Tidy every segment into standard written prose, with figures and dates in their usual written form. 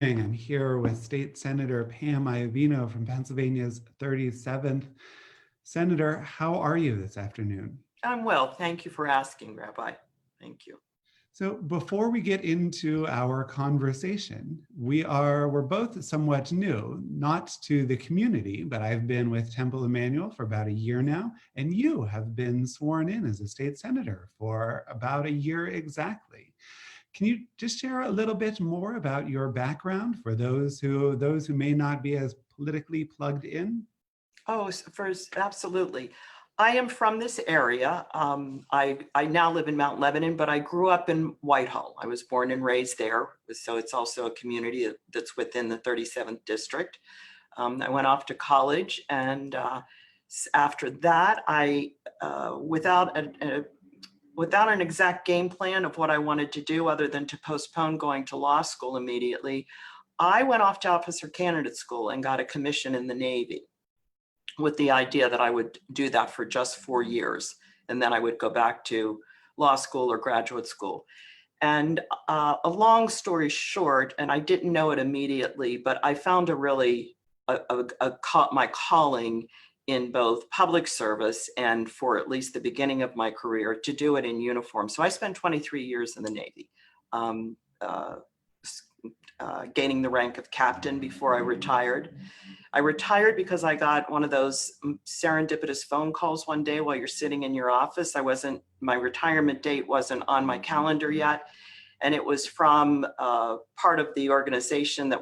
I'm here with State Senator Pam Iovino from Pennsylvania's 37th. Senator, how are you this afternoon? I'm well. Thank you for asking, Rabbi. Thank you. So before we get into our conversation, we're both somewhat new, not to the community, but I've been with Temple Emanuel for about a year now, and you have been sworn in as a state senator for about a year exactly. Can you just share a little bit more about your background for those who may not be as politically plugged in? Oh, first, absolutely. I am from this area. I now live in Mount Lebanon, but I grew up in Whitehall. I was born and raised there. So it's also a community that's within the 37th district. I went off to college, and after that, without an exact game plan of what I wanted to do other than to postpone going to law school immediately, I went off to officer candidate school and got a commission in the Navy, with the idea that I would do that for just 4 years, and then I would go back to law school or graduate school. And a long story short, and I didn't know it immediately, but I found my calling in both public service and, for at least the beginning of my career, to do it in uniform. So I spent 23 years in the Navy, gaining the rank of captain before I retired. I retired because I got one of those serendipitous phone calls one day while you're sitting in your office. My retirement date wasn't on my calendar yet. And it was from part of the organization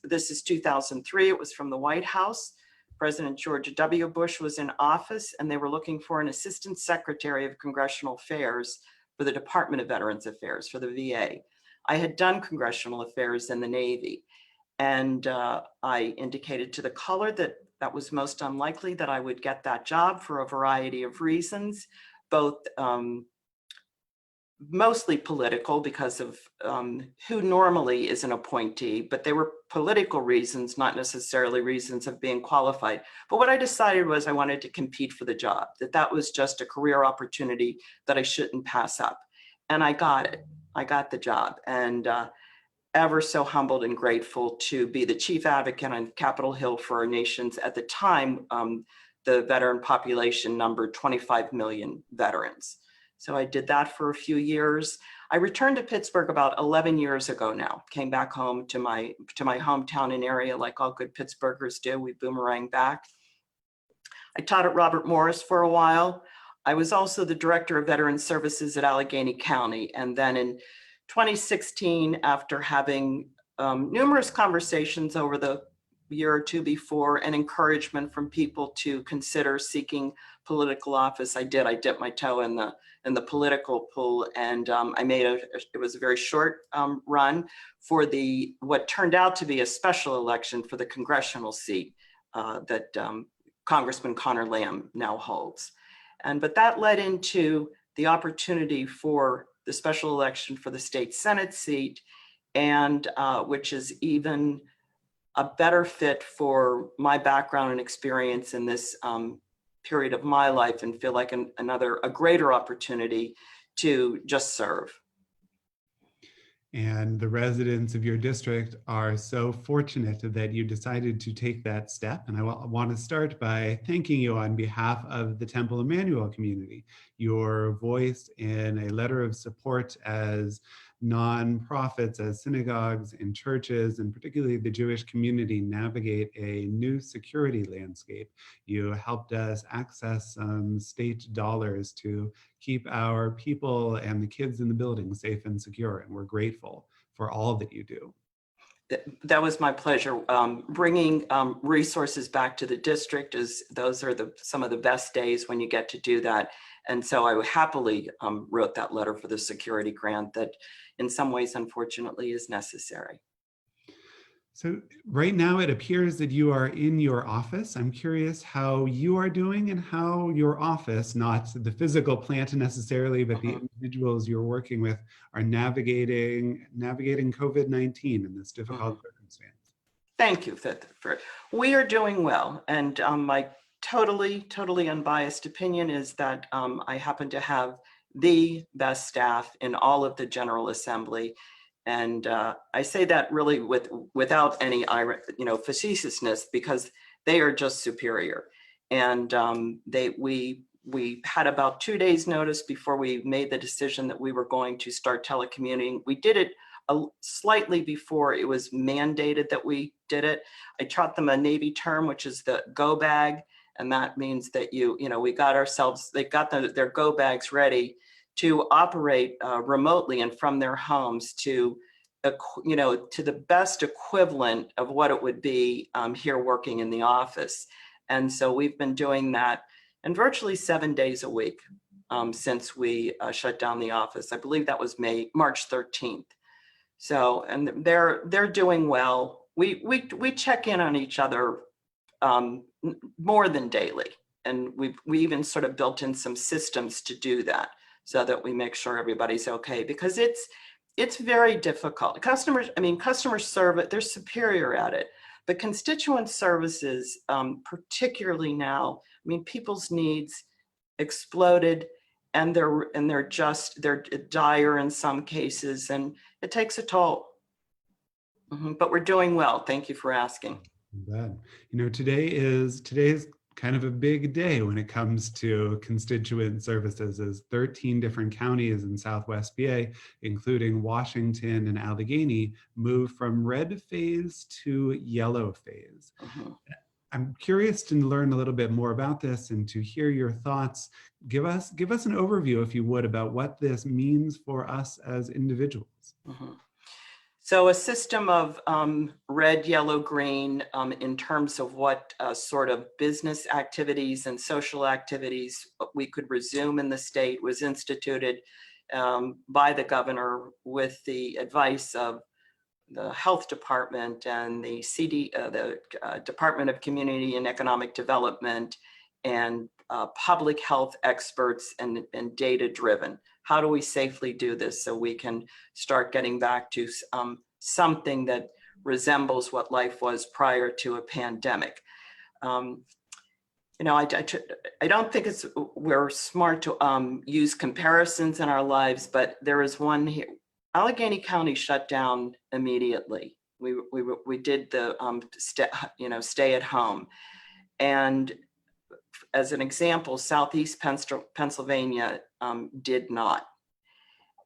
this is 2003, it was from the White House. President George W. Bush was in office, and they were looking for an assistant secretary of congressional affairs for the Department of Veterans Affairs, for the VA. I had done congressional affairs in the Navy. And I indicated to the caller that was most unlikely that I would get that job for a variety of reasons, both mostly political because of who normally is an appointee, but they were political reasons, not necessarily reasons of being qualified. But what I decided was I wanted to compete for the job, that was just a career opportunity that I shouldn't pass up. And I got it. I got the job. And ever so humbled and grateful to be the chief advocate on Capitol Hill for our nation's, at the time, the veteran population numbered 25 million veterans. So I did that for a few years. I returned to Pittsburgh about 11 years ago now, came back home to my hometown and area like all good Pittsburghers do. We boomerang back. I taught at Robert Morris for a while. I was also the director of veteran services at Allegheny County. And then in 2016, after having numerous conversations over the year or two before and encouragement from people to consider seeking political office, I dipped my toe in the political pool, and it was a very short run for what turned out to be a special election for the congressional seat that Congressman Connor Lamb now holds. But that led into the opportunity for the special election for the state Senate seat, and which is even a better fit for my background and experience in this period of my life, and feel like a greater opportunity to just serve. And the residents of your district are so fortunate that you decided to take that step. And I want to start by thanking you on behalf of the Temple Emanuel community. Your voice in a letter of support as nonprofits, as synagogues and churches, and particularly the Jewish community, navigate a new security landscape. You helped us access some state dollars to keep our people and the kids in the building safe and secure, and we're grateful for all that you do. That was my pleasure. Bringing resources back to the district, those are some of the best days when you get to do that. And so I happily wrote that letter for the security grant that in some ways, unfortunately, is necessary. So right now it appears that you are in your office. I'm curious how you are doing and how your office, not the physical plant necessarily, but the individuals you're working with, are navigating COVID-19 in this difficult circumstance. Thank you. We are doing well. And my totally unbiased opinion is that I happen to have the best staff in all of the General Assembly. And I say that really without any facetiousness, because they are just superior. And we had about 2 days notice before we made the decision that we were going to start telecommuting. We did it slightly before it was mandated that we did it. I taught them a Navy term, which is the go bag. And that means that we got ourselves, they got their go bags ready to operate remotely and from their homes to the best equivalent of what it would be here working in the office. And so we've been doing that, and virtually 7 days a week since we shut down the office. I believe that was March 13th. So, and they're doing well. We check in on each other more than daily, and we even sort of built in some systems to do that, so that we make sure everybody's okay, because it's very difficult. Customer service, they're superior at it, but constituent services, particularly now, people's needs exploded, and they're dire in some cases, and it takes a toll. But we're doing well. Thank you for asking. Bad. Today is kind of a big day when it comes to constituent services, as 13 different counties in Southwest PA, including Washington and Allegheny, move from red phase to yellow phase. I'm curious to learn a little bit more about this and to hear your thoughts. Give us an overview, if you would, about what this means for us as individuals. So a system of red, yellow, green in terms of what sort of business activities and social activities we could resume in the state was instituted by the governor with the advice of the health department and the Department of Community and Economic Development, and public health experts, and data driven. How do we safely do this so we can start getting back to something that resembles what life was prior to a pandemic? I don't think we're smart to use comparisons in our lives, but there is one here. Allegheny County shut down immediately. We did the stay at home, and as an example, Southeast Pennsylvania did not.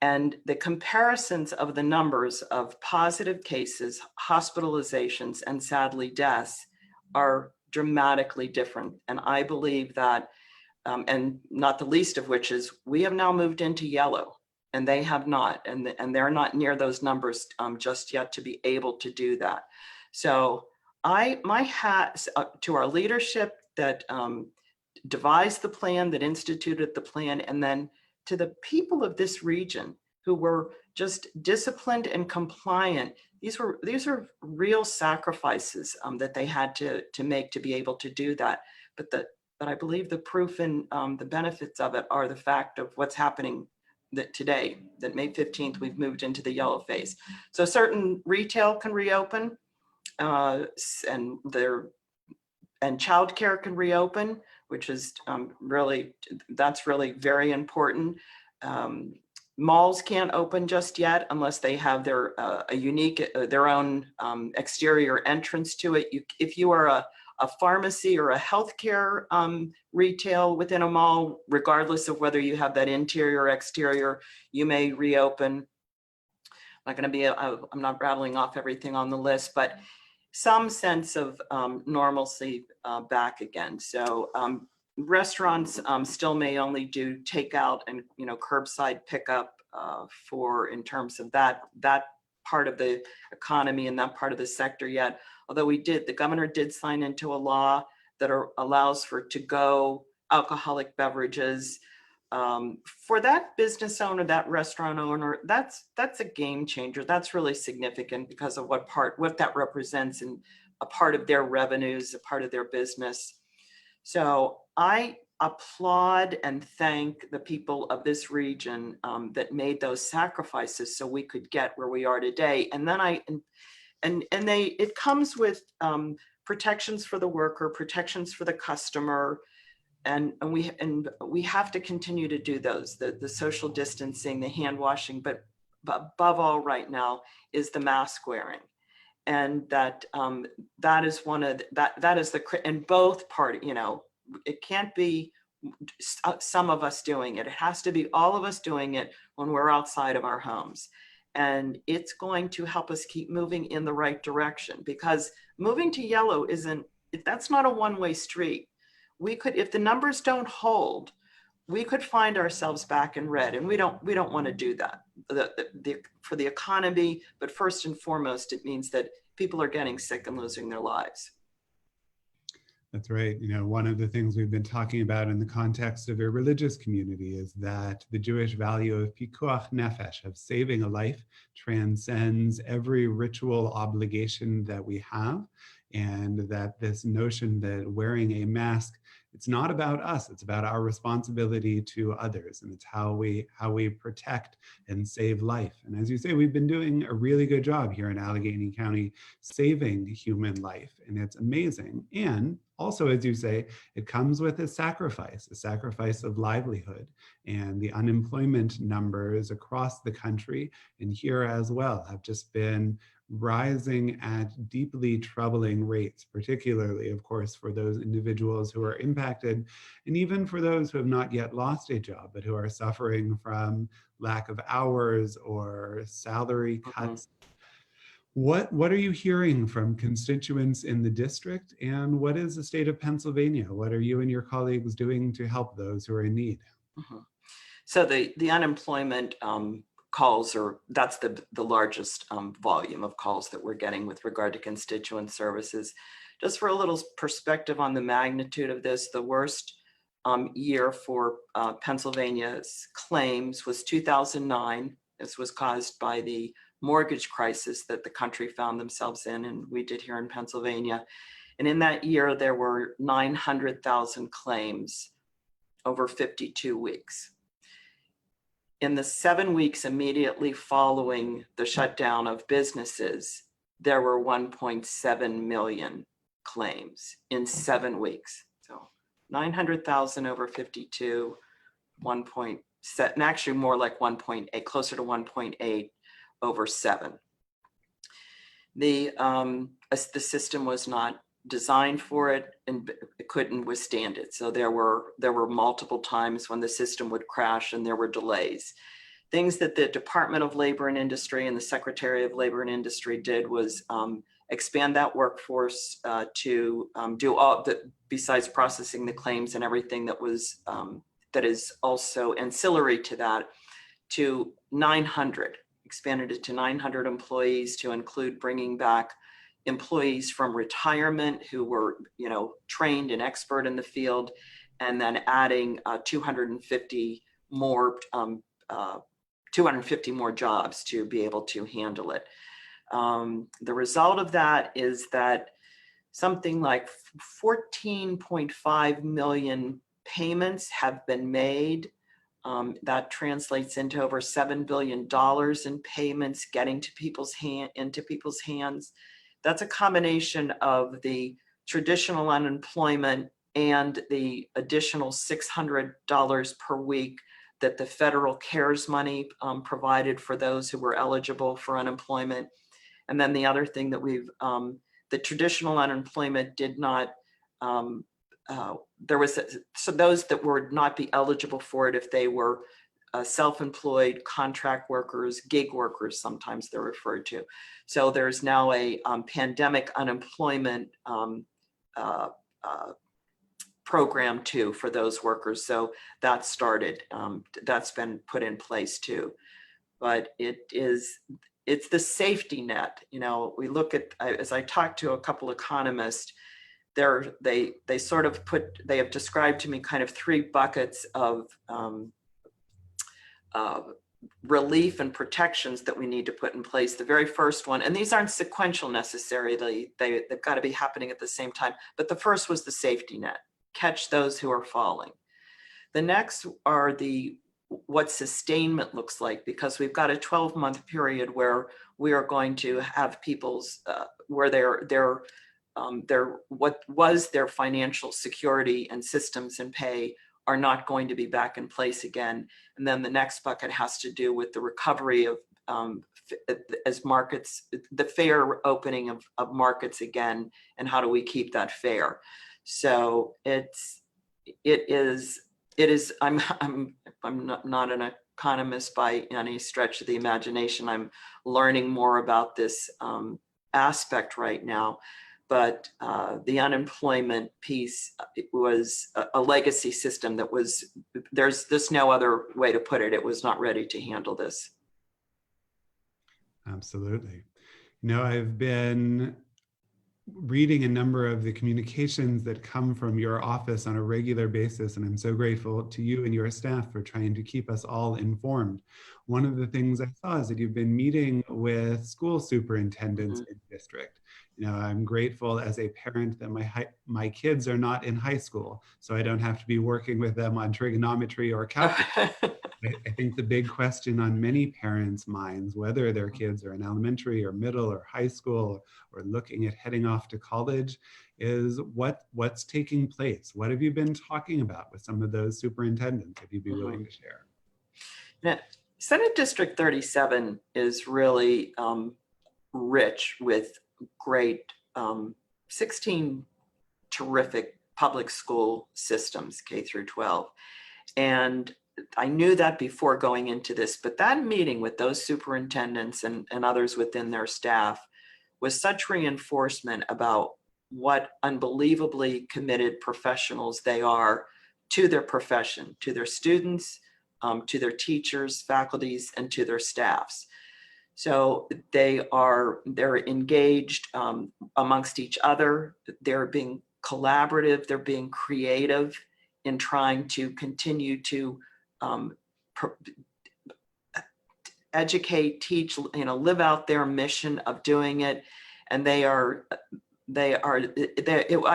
And the comparisons of the numbers of positive cases, hospitalizations, and sadly deaths are dramatically different. And I believe that, and not the least of which is, we have now moved into yellow, and they have not, and they're not near those numbers just yet to be able to do that. So my hat to our leadership that devised the plan, that instituted the plan, and then to the people of this region who were just disciplined and compliant. These are real sacrifices that they had to make to be able to do that. But I believe the proof and the benefits of it are the fact of what's happening today, that May 15th, we've moved into the yellow phase. So certain retail can reopen, and childcare can reopen, which is that's really very important. Malls can't open just yet unless they have their own exterior entrance to it. If you are a pharmacy or a healthcare retail within a mall, regardless of whether you have that interior or exterior, you may reopen. I'm not rattling off everything on the list, but some sense of normalcy back again. So restaurants still may only do takeout and curbside pickup in terms of that part of the economy and that part of the sector yet. Although the governor did sign into a law that allows for to-go alcoholic beverages. For that business owner, that restaurant owner, that's a game changer. That's really significant because of what that represents in a part of their revenues, a part of their business. So I applaud and thank the people of this region that made those sacrifices so we could get where we are today. And then it comes with protections for the worker, protections for the customer, and we have to continue to do those, the social distancing, the hand washing, but above all right now is the mask wearing. And that that is one of that is the, and both party, you know, it can't be some of us doing it. It has to be all of us doing it when we're outside of our homes. And it's going to help us keep moving in the right direction, because moving to yellow that's not a one-way street. We could, if the numbers don't hold, we could find ourselves back in red, and we don't want to do that for the economy. But first and foremost, it means that people are getting sick and losing their lives. That's right. You know, one of the things we've been talking about in the context of a religious community is that the Jewish value of pikuach nefesh, of saving a life, transcends every ritual obligation that we have. And that this notion that wearing a mask, it's not about us, it's about our responsibility to others. And it's how we protect and save life. And as you say, we've been doing a really good job here in Allegheny County saving human life, and it's amazing. And also, as you say, it comes with a sacrifice of livelihood. And the unemployment numbers across the country and here as well have just been rising at deeply troubling rates, particularly, of course, for those individuals who are impacted, and even for those who have not yet lost a job, but who are suffering from lack of hours or salary cuts. What are you hearing from constituents in the district, and what is the state of Pennsylvania? What are you and your colleagues doing to help those who are in need? So the unemployment calls that's the largest volume of calls that we're getting with regard to constituent services. Just for a little perspective on the magnitude of this, the worst year for Pennsylvania's claims was 2009. This was caused by the mortgage crisis that the country found themselves in, and we did here in Pennsylvania. And in that year, there were 900,000 claims over 52 weeks. In the 7 weeks immediately following the shutdown of businesses, there were 1.7 million claims in 7 weeks. So 900,000 over 52, 1.7, and actually more like 1.8, closer to 1.8 over 7. The system was not designed for it, and it couldn't withstand it. So there were multiple times when the system would crash and there were delays. Things that the Department of Labor and Industry and the Secretary of Labor and Industry did was expand that workforce to do all that, besides processing the claims and everything that was that is also ancillary to that, to 900, expanded it to 900 employees, to include bringing back employees from retirement who were, you know, trained and expert in the field, and then adding 250 more jobs to be able to handle it. The result of that is that something like 14.5 million payments have been made. That translates into over $7 billion in payments getting to into people's hands. That's a combination of the traditional unemployment and the additional $600 per week that the federal CARES money provided for those who were eligible for unemployment. And then the other thing that the traditional unemployment did not, so those that would not be eligible for it if they were self-employed, contract workers, gig workers, sometimes they're referred to. So there's now a pandemic unemployment program too for those workers. So that started, that's been put in place too. But it's the safety net. You know, we look at, as I talked to a couple economists, they have described to me kind of 3 buckets of relief and protections that we need to put in place. The very first one, and these aren't sequential necessarily, they've got to be happening at the same time, but the first was the safety net, catch those who are falling. The next are what sustainment looks like, because we've got a 12-month period where we are going to have people's, where what was their financial security and systems and pay are not going to be back in place again. And then the next bucket has to do with the recovery of as markets, the fair opening of markets again, and how do we keep that fair? So it is, I'm not an economist by any stretch of the imagination. I'm learning more about this aspect right now. But the unemployment piece, it was a legacy system that was, there's no other way to put it. It was not ready to handle this. Absolutely. I've been reading a number of the communications that come from your office on a regular basis, and I'm so grateful to you and your staff for trying to keep us all informed. One of the things I saw is that you've been meeting with school superintendents in district. I'm grateful as a parent that my kids are not in high school, so I don't have to be working with them on trigonometry or calculus. I think the big question on many parents' minds, whether their kids are in elementary or middle or high school or looking at heading off to college, is what's taking place? What have you been talking about with some of those superintendents, if you'd be willing to share? Now, Senate District 37 is really rich with great 16 terrific public school systems, K through 12. And I knew that before going into this, but that meeting with those superintendents and others within their staff was such reinforcement about what unbelievably committed professionals they are to their profession, to their students, to their teachers, faculties, and to their staffs. So they're engaged amongst each other. They're being collaborative. They're being creative in trying to continue to educate, teach, live out their mission of doing it. And I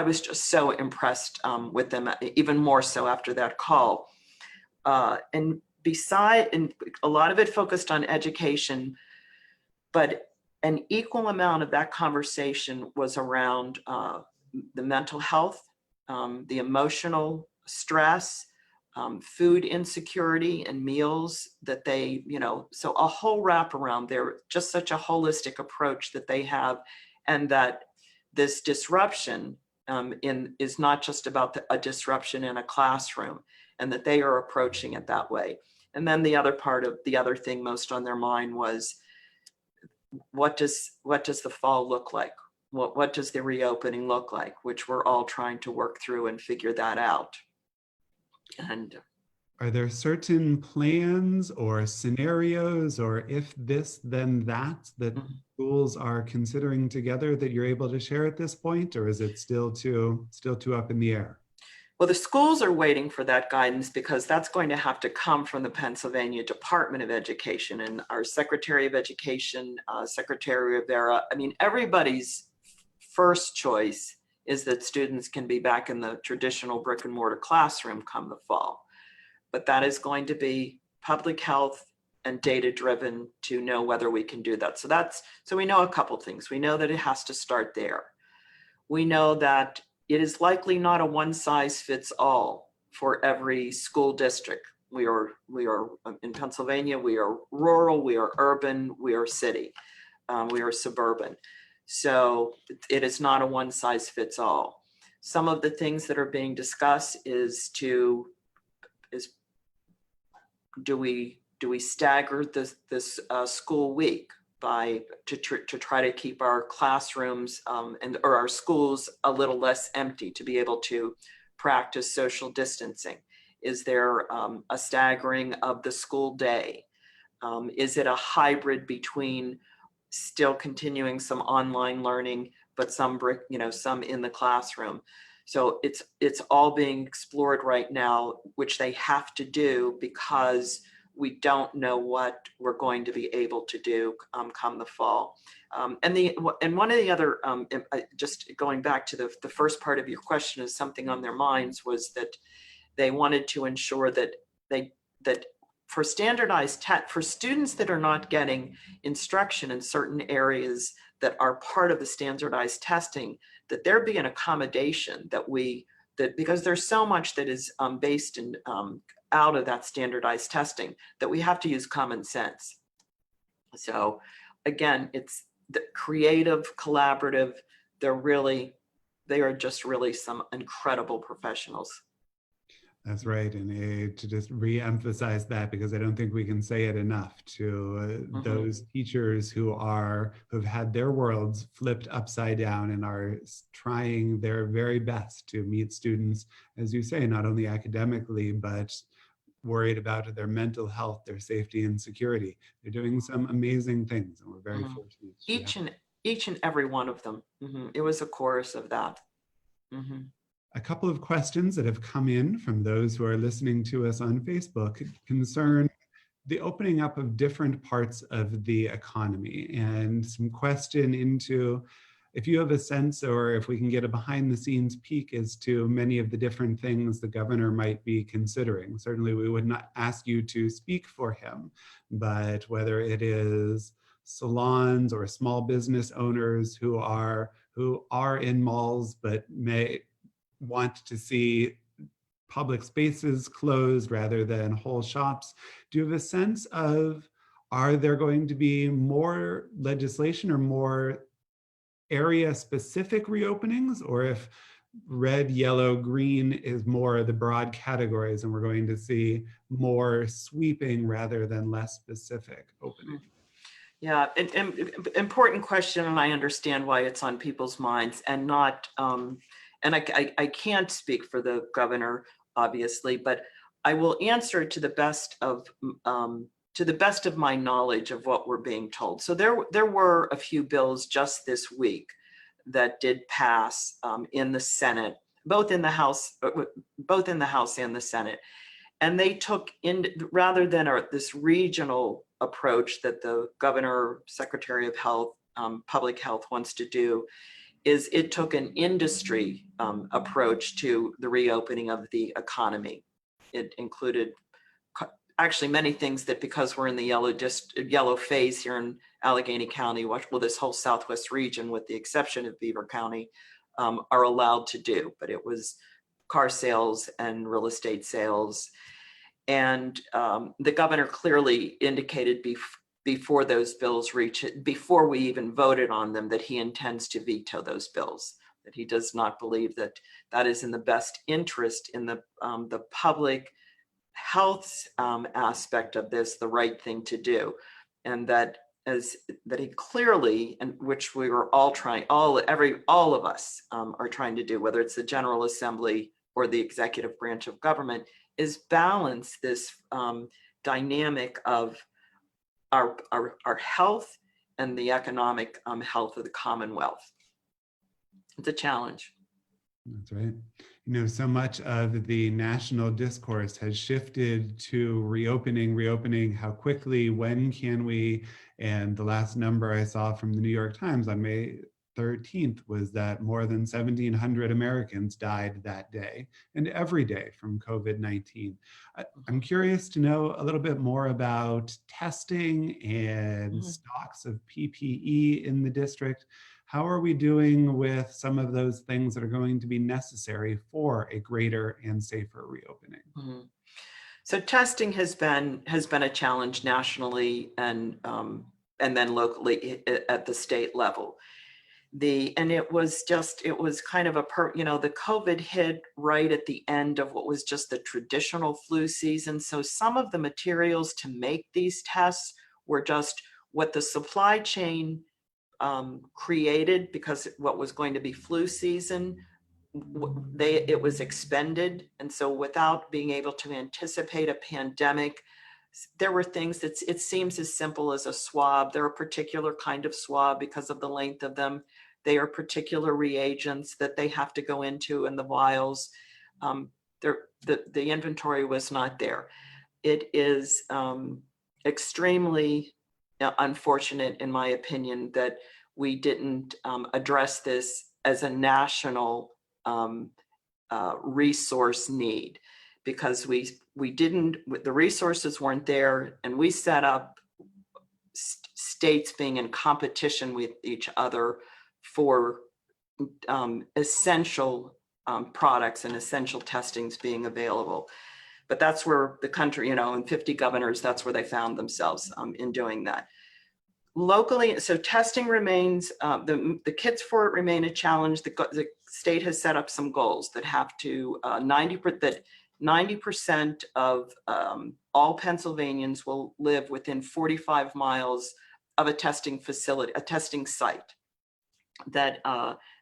was just so impressed with them, even more so after that call. And a lot of it focused on education, but an equal amount of that conversation was around the mental health, the emotional stress, food insecurity and meals that they, so a whole wraparound. They're just such a holistic approach that they have, and that this disruption is not just about a disruption in a classroom, and that they are approaching it that way. And then the other thing most on their mind was, what does the fall look like? What does the reopening look like? Which we're all trying to work through and figure that out. And are there certain plans or scenarios, or if this, then that schools are considering together that you're able to share at this point, or is it still too up in the air? Well, the schools are waiting for that guidance, because that's going to have to come from the Pennsylvania Department of Education and our Secretary of Education, Secretary Rivera. I mean, everybody's first choice is that students can be back in the traditional brick and mortar classroom come the fall. But that is going to be public health and data driven to know whether we can do that. So we know a couple things. We know that it has to start there. We know that it is likely not a one size fits all for every school district. We are in Pennsylvania, we are rural, we are urban, we are city, we are suburban. So it is not a one size fits all. Some of the things that are being discussed is do we stagger this school week to try to keep our classrooms or our schools a little less empty, to be able to practice social distancing? Is there a staggering of the school day? Is it a hybrid between still continuing some online learning, but some in the classroom? So it's all being explored right now, which they have to do because we don't know what we're going to be able to do come the fall. And one of the other, just going back to the first part of your question, is something on their minds was that they wanted to ensure that for standardized for students that are not getting instruction in certain areas that are part of the standardized testing, that there be an accommodation that because there's so much that is based in out of that standardized testing, that we have to use common sense. So again, it's the creative, collaborative. They are just really some incredible professionals. That's right. And to just re-emphasize that, because I don't think we can say it enough to those teachers who've had their worlds flipped upside down and are trying their very best to meet students, as you say, not only academically, but worried about their mental health, their safety and security. They're doing some amazing things, and we're very fortunate to have Each and every one of them. It was a chorus of that. a couple of questions that have come in from those who are listening to us on Facebook concern the opening up of different parts of the economy, and some question into if you have a sense, or if we can get a behind the scenes peek as to many of the different things the governor might be considering. Certainly we would not ask you to speak for him, but whether it is salons or small business owners who are in malls but may want to see public spaces closed rather than whole shops. Do you have a sense of, are there going to be more legislation or more area specific reopenings, or if red, yellow, green is more the broad categories and we're going to see more sweeping rather than less specific opening? Yeah, an important question, and I understand why it's on people's minds, and not, and I can't speak for the governor, obviously, but I will answer to the best of my knowledge of what we're being told. So there were a few bills just this week that did pass in the Senate, both in the House and the Senate. And they took in, rather than this regional approach that the governor, secretary of health, public health wants to do, is it took an industry approach to the reopening of the economy. It included actually many things that, because we're in the yellow phase here in Allegheny County, well, this whole Southwest region, with the exception of Beaver County, are allowed to do. But it was car sales and real estate sales. And the governor clearly indicated before those bills before we even voted on them, that he intends to veto those bills, that he does not believe that that is in the best interest in the public health aspect of this, the right thing to do. And that he clearly, and which we were all trying, all of us are trying to do, whether it's the General Assembly or the executive branch of government, is balance this dynamic of our health and the economic health of the Commonwealth. It's a challenge. That's right. So much of the national discourse has shifted to reopening, how quickly, when can we? And the last number I saw from the New York Times on May 13th was that more than 1,700 Americans died that day and every day from COVID-19. I'm curious to know a little bit more about testing and stocks of PPE in the district. How are we doing with some of those things that are going to be necessary for a greater and safer reopening? So testing has been a challenge nationally and then locally at the state level. It was kind of the COVID hit right at the end of what was just the traditional flu season. So some of the materials to make these tests were just what the supply chain created, because what was going to be flu season, it was expended. And so without being able to anticipate a pandemic, there were things that it seems as simple as a swab. They're a particular kind of swab because of the length of them. They are particular reagents that they have to go into in the vials. The inventory was not there. It is extremely unfortunate, in my opinion, that we didn't address this as a national resource need, because we didn't, the resources weren't there, and we set up states being in competition with each other for essential products and essential testings being available. But that's where the country, in 50 governors, that's where they found themselves in doing that. Locally, so testing remains, the kits for it remain a challenge. The state has set up some goals that have to, 90% of all Pennsylvanians will live within 45 miles of a testing facility, a testing site. That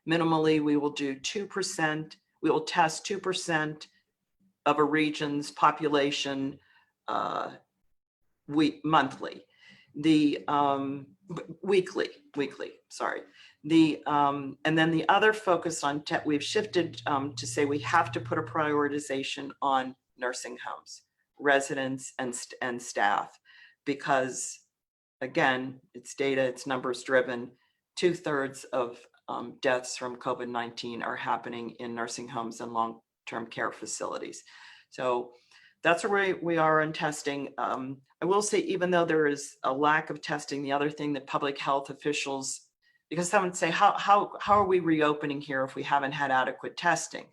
minimally we will do 2%, we will test 2% of a region's population monthly. The weekly, sorry. And then the other focus on we've shifted to say we have to put a prioritization on nursing homes, residents and staff, because again, it's data, it's numbers driven. 2/3 of deaths from COVID-19 are happening in nursing homes and long-term care facilities. So that's where we are in testing. I will say, even though there is a lack of testing, the other thing that public health officials, because someone say, how are we reopening here if we haven't had adequate testing?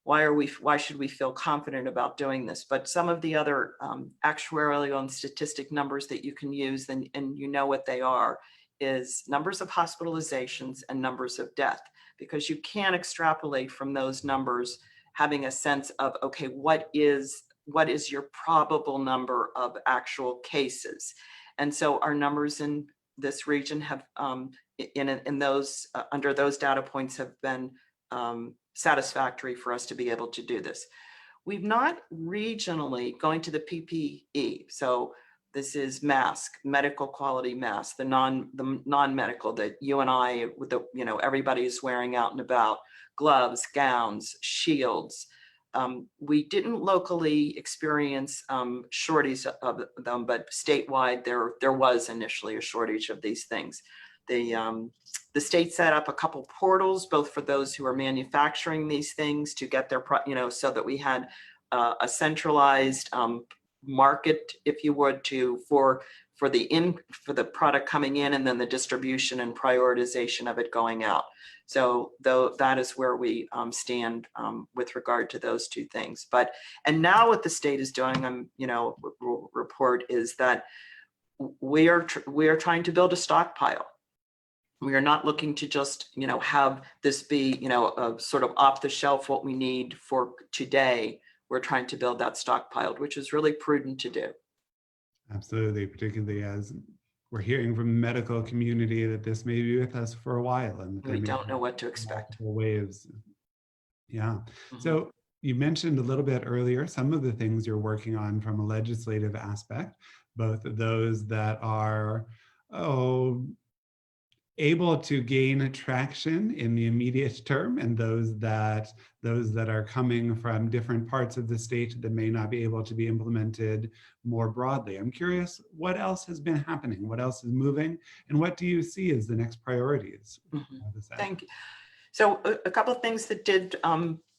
Why should we feel confident about doing this? But some of the other actuarial and statistic numbers that you can use, and you know what they are, is numbers of hospitalizations and numbers of death, because you can extrapolate from those numbers, having a sense of, okay, what is your probable number of actual cases? And so our numbers in this region have, in those, under those data points, have been satisfactory for us to be able to do this. We've not regionally going to the PPE. So this is medical quality mask, the non-medical that you and I, with the, everybody is wearing out and about, gloves, gowns, shields. We didn't locally experience shortage of them, but statewide there was initially a shortage of these things. The state set up a couple portals, both for those who are manufacturing these things to get their, so that we had a centralized market, if you would, for the product coming in, and then the distribution and prioritization of it going out. So though that is where we stand with regard to those two things. And now what the state is doing, report is that we are trying to build a stockpile. We are not looking to just, have this be, a sort of off the shelf what we need for today. We're trying to build that stockpile, which is really prudent to do. Absolutely, particularly as we're hearing from the medical community that this may be with us for a while, and we don't know what to expect. Waves. Yeah. Mm-hmm. So you mentioned a little bit earlier some of the things you're working on from a legislative aspect, both of those that are able to gain traction in the immediate term, and those that are coming from different parts of the state that may not be able to be implemented more broadly. I'm curious, what else has been happening? What else is moving? And what do you see as the next priorities? Mm-hmm. Thank you. So a couple of things that did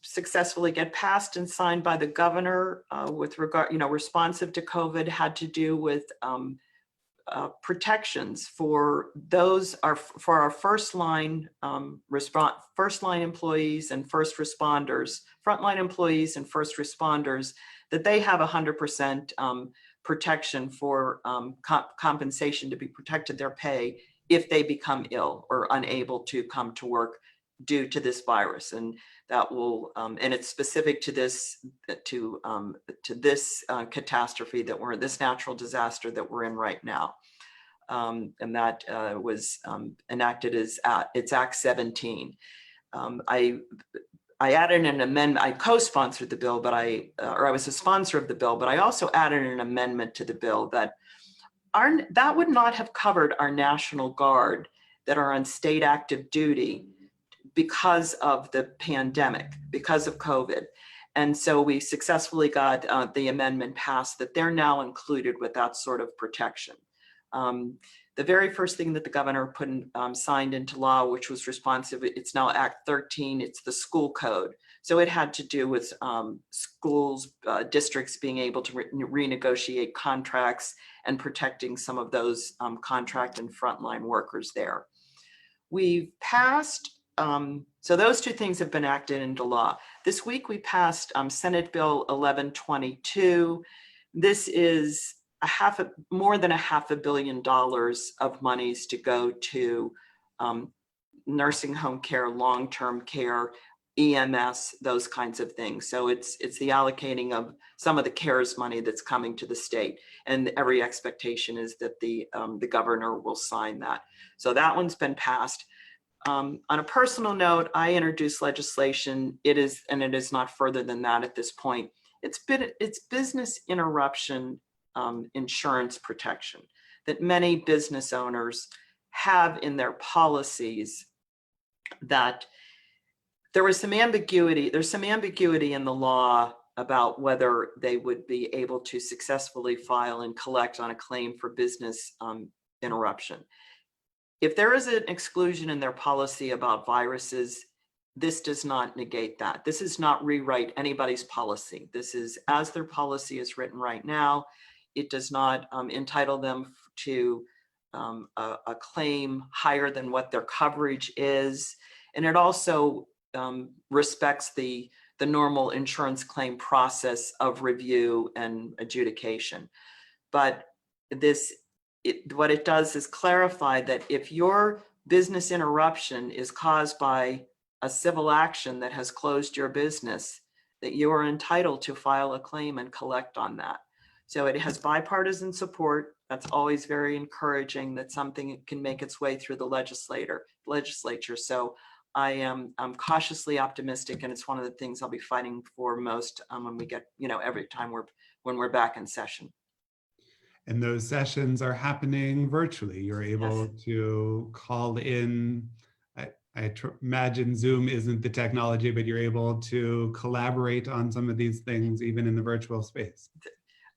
successfully get passed and signed by the governor with regard, responsive to COVID, had to do with protections for our first line employees and first responders, frontline employees and first responders, that they have 100% protection for compensation to be protected their pay if they become ill or unable to come to work due to this virus. And that will, and it's specific to this catastrophe this natural disaster that we're in right now. And that was enacted as it's Act 17. I added an amendment. I co-sponsored the bill, but I was a sponsor of the bill, but I also added an amendment to the bill that would not have covered our National Guard that are on state active duty because of the pandemic, because of COVID. And so we successfully got the amendment passed that they're now included with that sort of protection. The very first thing that the governor signed into law, which was responsive, it's now Act 13, it's the school code. So it had to do with schools, districts being able to renegotiate contracts and protecting some of those contract and frontline workers there. We've passed, so those two things have been acted into law. This week we passed Senate Bill 1122. This is more than $500 million of monies to go to nursing home care, long-term care, EMS, those kinds of things. So it's the allocating of some of the CARES money that's coming to the state, and every expectation is that the governor will sign that. So that one's been passed. On a personal note, I introduced legislation. It is not further than that at this point. It's business interruption insurance protection that many business owners have in their policies. That there's some ambiguity in the law about whether they would be able to successfully file and collect on a claim for business interruption. If there is an exclusion in their policy about viruses, this does not negate that. This is not rewrite anybody's policy. This is as their policy is written right now. It does not entitle them to a claim higher than what their coverage is. And it also respects the normal insurance claim process of review and adjudication. But what it does is clarify that if your business interruption is caused by a civil action that has closed your business, that you are entitled to file a claim and collect on that. So it has bipartisan support. That's always very encouraging that something can make its way through the legislature. So I'm cautiously optimistic, and it's one of the things I'll be fighting for most when we get, every time when we're back in session. And those sessions are happening virtually. You're able Yes. to call in. I imagine Zoom isn't the technology, but you're able to collaborate on some of these things even in the virtual space.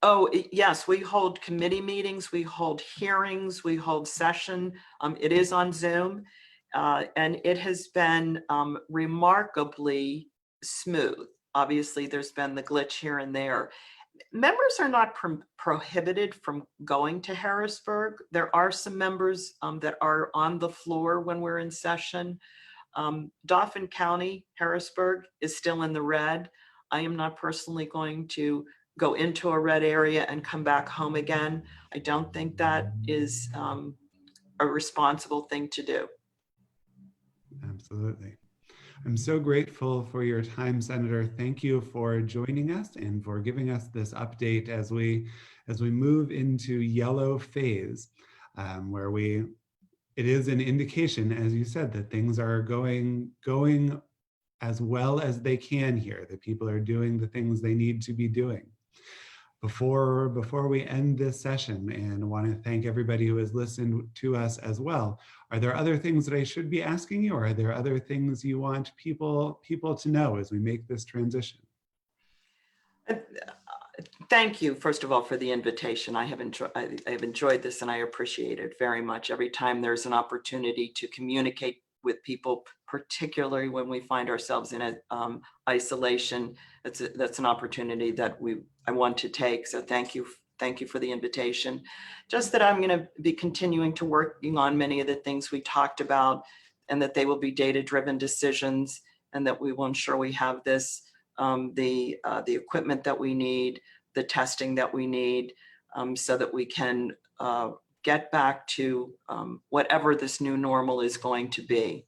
Oh, yes, we hold committee meetings, we hold hearings, we hold session. It is on Zoom, and it has been remarkably smooth. Obviously, there's been the glitch here and there. Members are not prohibited from going to Harrisburg. There are some members that are on the floor when we're in session. Dauphin County, Harrisburg is still in the red. I am not personally going to go into a red area and come back home again. I don't think that is a responsible thing to do. Absolutely. I'm so grateful for your time, Senator. Thank you for joining us and for giving us this update as we move into yellow phase, where it is an indication, as you said, that things are going as well as they can here, that people are doing the things they need to be doing. Before we end this session, and I want to thank everybody who has listened to us as well, are there other things that I should be asking you, or are there other things you want people to know as we make this transition? Thank you, first of all, for the invitation. I have enjoyed this, and I appreciate it very much. Every time there's an opportunity to communicate with people, particularly when we find ourselves in isolation, that's an opportunity that I want to take. So thank you for the invitation. Just that I'm going to be continuing to working on many of the things we talked about, and that they will be data-driven decisions, and that we will ensure we have this the equipment that we need, the testing that we need, so that we can get back to whatever this new normal is going to be.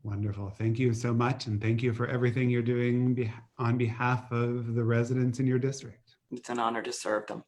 Wonderful. Thank you so much. And thank you for everything you're doing on behalf of the residents in your district. It's an honor to serve them.